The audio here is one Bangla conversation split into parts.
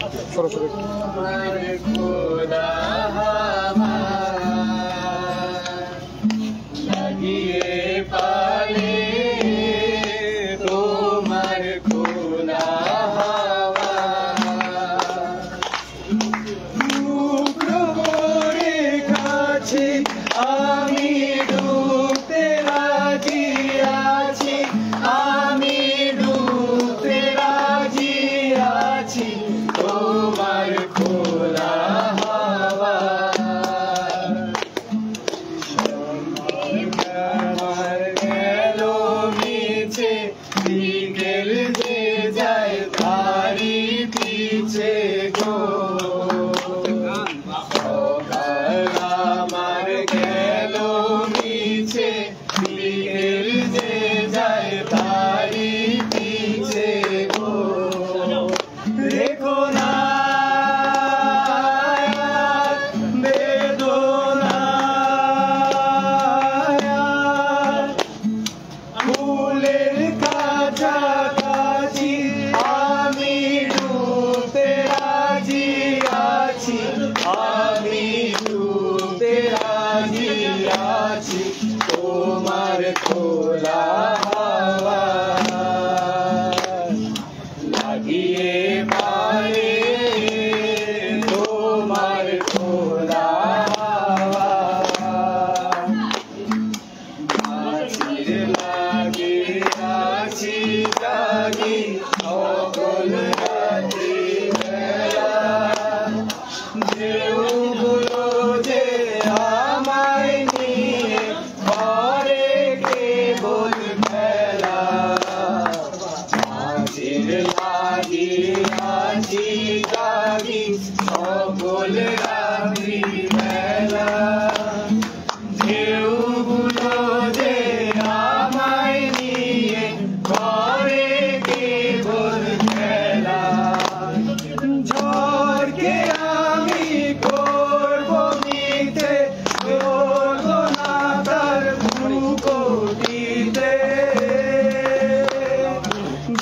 সরাসরি লাগিয়ে পালে তোমার খোলা হাওয়া টুকরো করে কাছে আমি ডুবতে রাজি আছি আমি ডুবতে রাজি আছি তোমার খোলা হাওয়া আমার গেল মিছে বিকেল যে যায় তারি পিছে গো সকাল আমার গেল মিছে বিকেল যে যায় তারি পিছে গো দেখো না বেদনা ফুলের কাছাকাছি আমি ডুবতে রাজি আছি আমি ডুবতে রাজি আছি তোমার খোলা হাওয়া লাগিয়ে পারে তোমার খোলা হাওয়া আছির লাগে আছি জাগি সকল রাত্রি বেলা ঢেউগুলো যে আমায় নিয়ে করে কেবল খেলা আছির লাগে আছি জাগি সকল রাত্রি বেলা ঢেউগুলো যে আমায় নিয়ে করে কেবল খেলা ঝড়কে আমি করব মিথে করব না তার ভ্রুকুটিতে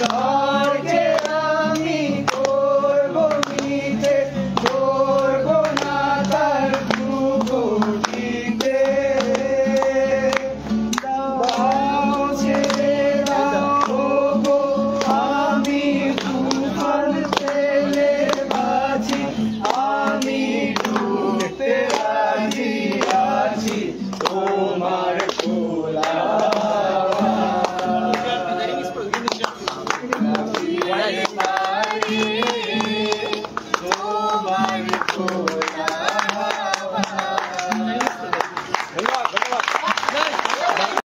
ঝড়কে আমি করব মিথে করব না তার ভ্রুকুটিতে দাও ছেড়ে দাও গো আমি তুফান ফেলে বাঁচি আমি ডুবতে রাজি আছি তোমার খোলা তোমার খোলা